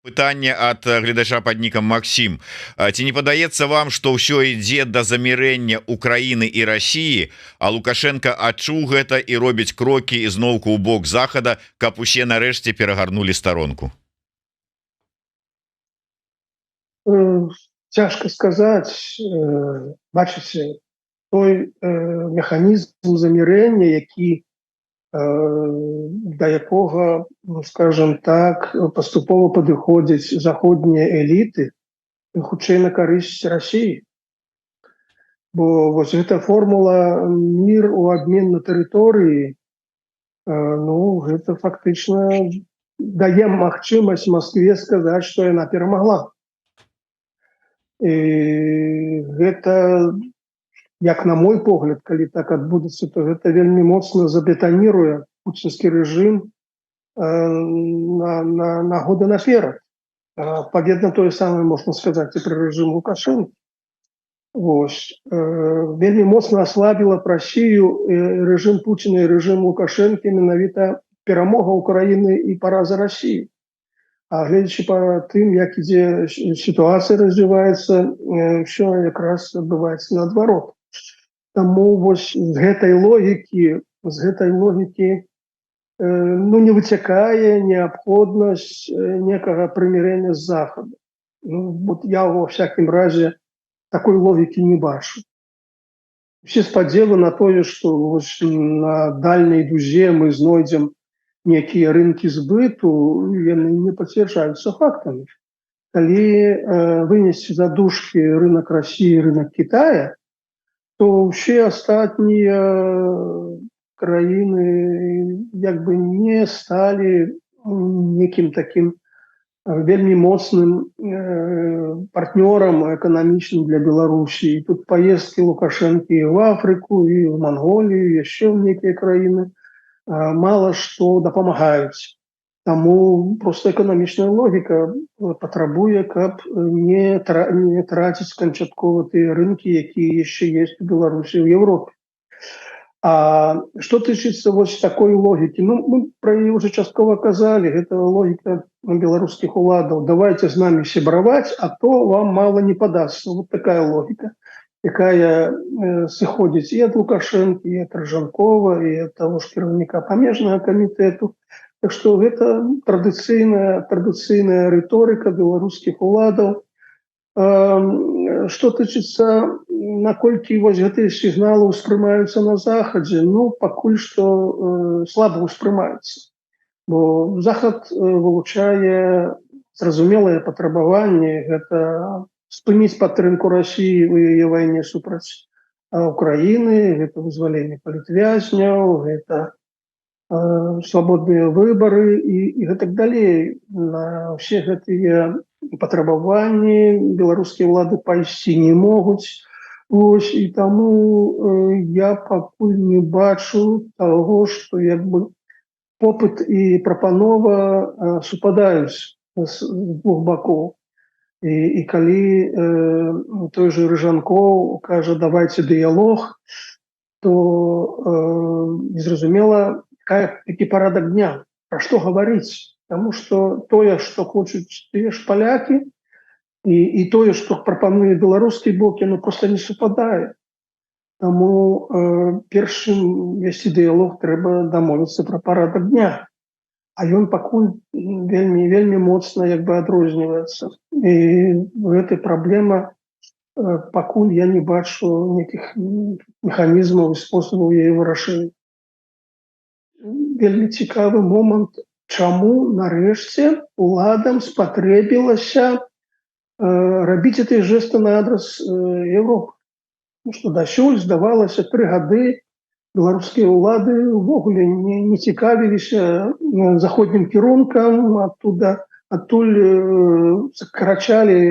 Пытанне ад гледача под нікам Максим. Ці не падаецца вам, што ўсё ідзе да замірэння Украіны і Росіі, а Лукашенко адчуў гэта і робіць крокі ізноўку ў бок захада, каб усе нарэшце перагарнулі старонку? Цяжка сказаць. Бачыце, той механізм замірэння, які да якога, скажем так, паступова падыходзяць заходнія эліты, хутчэй на карысць Расіі. Бо вось гэта формула мір у абмен на тэрыторыі, гэта фактычна дае магчымасць Маскве сказаць, што яна перамагла. І гэта, як на мой погляд, калі так адбудзецца, то гэта вельмі моцна забетаніруе пуцінскі рэжым на годы наперад. Паведна тое самае можна сказаць і пра рэжым Лукашэнкі. Вельмі моцна аслабіла Расію рэжым Пуціна і рэжым Лукашэнкі менавіта перамога Украіны і параза Расіі. А гледзячы па тым, як ідзе сітуацыя развіваецца, ўсё якраз адбываецца наадварот. Таму вось з гэтай логікі не выцякае неабходнасць некага прымірэння з захаду. Я ва всякім разе такой логікі не бачу. Усе спадзевы на тое, што на дальняй дузе мы знойдзем некія рынкі збыту, яны не пацвярджаюцца фактамі. Калі вынесці за дужкі рынок Расіі, рынок Китая, то ўсе астатнія краіны як бы не сталі некім такім вельмі моцным партнёрам эканамічным для Беларусі. І тут паездкі Лукашэнкі і ў Афрыку, і ў Манголію, яшчэ ў некія краіны мала што дапамагаюць. Таму проста эканамічная логіка патрабуе, каб не траціць канчаткова тыя рынкі, якія яшчэ ёсць у Беларусі, ў Европе. А што тычыцца вось такой логікі? Мы пра яе ўжо часткова казалі, гэта логіка беларускіх уладаў. Давайте з намі сябраваць, а то вам мала не падасца. Вот такая логіка, якая сыходзіць і ад Лукашэнкі, і ад Ражанкова, і ад таго ж кіраўніка памежнага камітэту. Так што гэта традыцыйная рыторыка беларускіх уладаў. Што тычыцца, наколькі вось гэтыя сігналы ўспрымаюцца на захадзе, пакуль што слаба ўспрымаюцца. Бо захад вылучае зразумелае патрабаванне, гэта спыніць падтрымку Расіі ў яе вайне супраць Украіны, гэта вызваленне палітвязняў, гэта свабодныя выбары і гэтак далей. На ўсе гэтыя патрабаванні беларускія ўлады пайсці не могуць. І таму я пакуль не бачу таго, што як бы попыт і прапанова супадаюць з двух бакоў. І калі той же Рыжанкоў кажа давайте дыялог, то незразумела, які парадак дня, пра што гаварыць. Таму што тое, што хочуць тыя ж палякі, і тое, што прапануе беларускі бок, яно проста не супадае. Таму першым весці дыялог трэба дамовіцца пра парадак дня. А ён пакуль вельмі моцна адрозніваецца. І гэта праблема, пакуль я не бачу нейкіх механізмаў і спосабаў яе вырашэння. Вельмі цікавы момант, чаму нарэшце уладам спатрэбілася рабіць гэтыя жэсты на адрас Европы. Што дасюль, здавалася, 3 гады беларускія ўлады ўвогуле не цікавіліся заходнім кірункам, адтуль скарачалі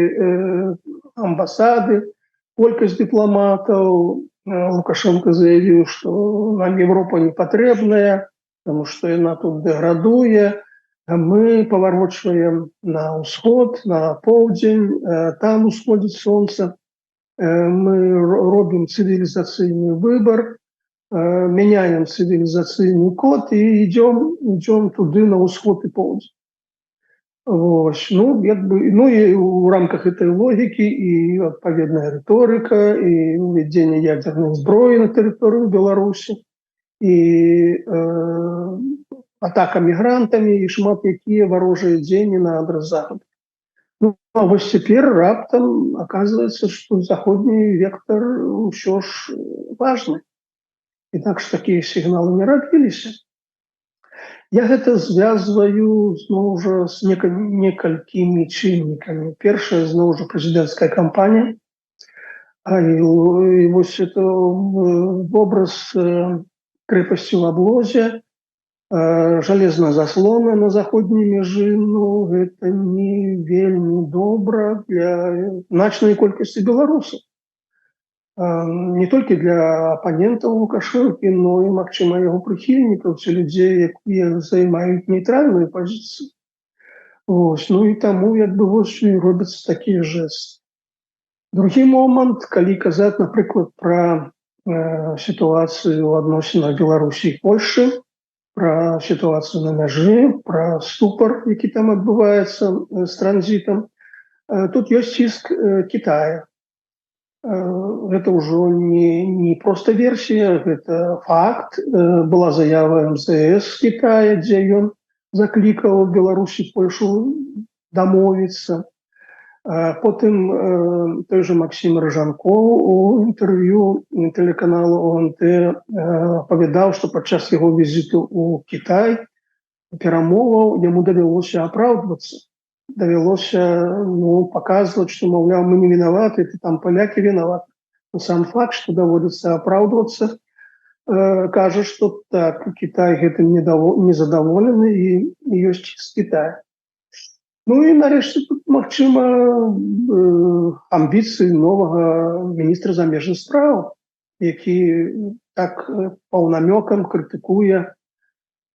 амбасады, колькасць дыпламатаў. Лукашенко заявіў, што нам Европа не патрэбная, таму што яна тут дэградуе. Мы паварочваем на ўсход, на поўдзень, там усходзіць сонца. Мы робім цывілізацыйны выбар, мяняем цывілізацыйны код і ідём туды на ўсход і поўдзень. Вось. Ну, як бы, ну і ў рамках этой логікі і адпаведная рыторыка і ўвядзенне ядзернай зброі на тэрыторыю Беларусі і атака мігрантамі і шмат якія варожыя дзеянні на адрас захаду. Ну, а вось цяпер раптам аказваецца, што заходні вектар ўсё ж важны. Інакш такія сігналы не рабіліся. Я гэта звязваю зноў жа з некалькімі чыннікамі. Першае, зноў жа, прэзідэнцкая кампанія. І вось это вобраз крэпасці ў аблозе, жалезная заслона на заходняй мяжы, ну, гэта не вельмі добра для значнай колькасці беларусаў. Не толькі для апанентаў Лукашэнкі, но і, магчыма, яго прыхільнікаў ці людзей, якія займаюць нейтральную пазіцыю. Ось, ну і таму як бы вось і робяцца такія жэсты. Другі момант, калі казаць, напрыклад, пра сітуацыю ў адносінах Беларусі і Польшчы, пра сітуацыю на мяжы, пра ступар, які там адбываецца з транзітам, тут ёсць ціск Кітая. Гэта ўжо не проста версія, гэта факт. Была заява МЗС Китая, дзе ён заклікаў Беларусі, Польшу дамовіцца. Потым той же Максим Рыжанкоў у інтэрв'ю тэлеканалу ОНТ апавядаў, што падчас яго візіту ў Кітай перамоваў яму давялося апраўдвацца. Давялося паказваць, што, маўляў, мы не вінаваты, там палякі вінаваты. Но сам факт, што даводзіцца апраўдвацца, кажа, што так, Кітай гэтым незадаволены і ёсць з Кітая. Ну і нарэшце тут, магчыма, амбіцыі новага міністра замежных спраў, які так паўнамёкам крытыкуе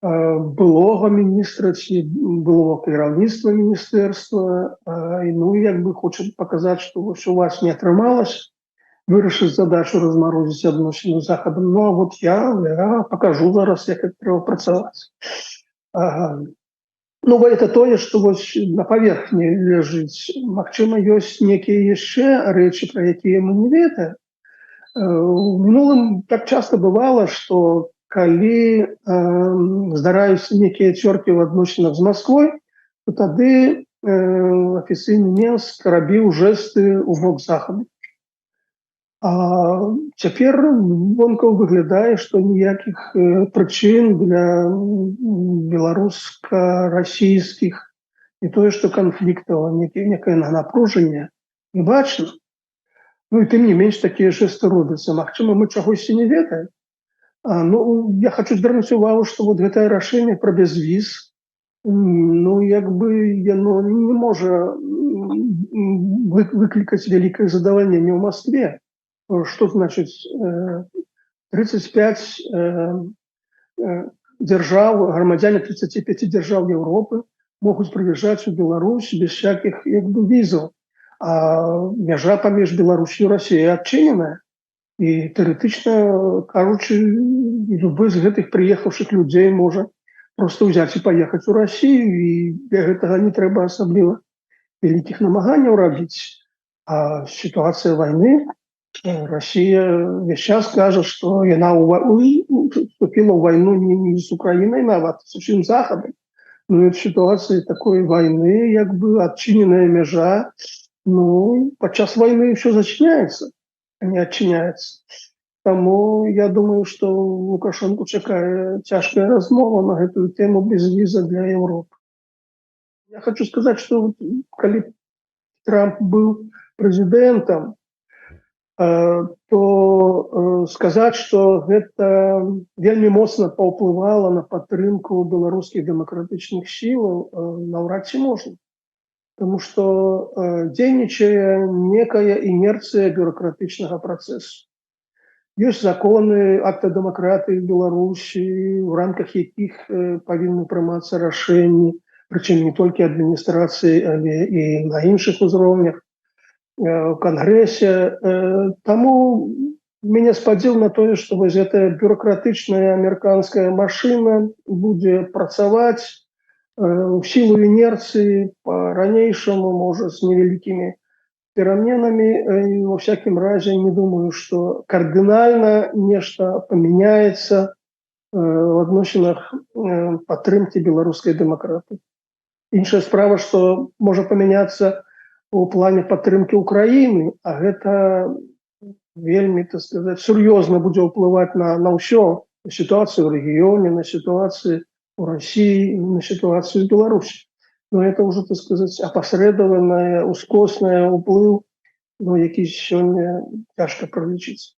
былога міністра ці былога кіраўніцтва міністэрства, ну як бы хоча паказаць, што вось у вас не атрымалася вырашыць задачу размарозіць адносіны з захадам. Ну а вот я пакажу зараз, як это трэба працаваць. Ну, это тое, што вось на паверхні ляжыць. Магчыма, ёсць некія яшчэ рэчы, пра якія мы не ведаем. У мінулым так часта бывала, што калі здараюцца некія цёркі ў адносінах з Масквой, то тады афіцыйны Мінск рабіў жэсты ў бок захаду. А цяпер вонкаў выглядае, што ніякіх прычын для беларуска-расійскіх не тое, што канфліктаў, некае напружанне не бачна. Ну і тым не менш такія жэсты робяцца. Магчыма, мы чагосьці не ведаем. Ну, я хочу звярнуць увагу, што вот гэтае рашэнне пра бязвіз, ну, як бы яно не можа выклікаць вялікае задавальненне ў Маскве. Што значыць 35 дзяржаў, грамадзяне 35 дзяржаў Еўропы могуць прыязджаць у Беларусь без всякіх як бы візаў. А мяжа паміж Беларусю і Расіяй адчыненая. І тэарэтычна кажучы, любы з гэтых прыехаўшых людзей можа проста ўзяць і паехаць у Расію, і для гэтага не трэба асабліва вялікіх намаганняў рабіць. А сітуацыя вайны, Расія весь час кажа, што яна вступіла ў вайну не з Украінай нават, з усім захадам. Ну і в сітуацыі такой вайны, як бы адчыненая мяжа, ну, падчас вайны ўсё зачыняецца, не адчыняецца. Таму я думаю, што Лукашэнку чакае цяжкая размова на гэтую тэму без віза для Еўропы. Я хочу сказаць, што калі Трамп быў прэзідэнтам, то сказаць, што гэта вельмі моцна паўплывала на падтрымку беларускіх дэмакратычных сілаў, наўрад ці можна. Таму што дзейнічае некая інерцыя бюракратычнага працэсу. Ёсць законы, акты дэмакратыі в Беларусі, у рамках якіх павінны прымацца рашэнні, прычым не толькі адміністрацыі, але і на іншых узроўнях, у Кангрэсе. Таму мяне спадзеў на тое, што вось гэтая бюракратычная амерыканская машына будзе працаваць, в силу инерции, по-ранейшему, может, с невеликими переменами. И во всяком разе не думаю, что кардинально нечто поменяется в адносінах падтрымкі беларускай дэмакратыі. Іншая справа, што можа памяняцца у плане падтрымкі Украіны, а гэта вельмі, так сказать, сур'ёзна будзе ўплываць на ўсё, на сітуацыю ў рэгіёне, на сітуацыю у России, на ситуацию в Беларуси. Но это уже, так сказать, опосредованное, ускосное уплыв, ну, який сегодня тяжко пролечиться.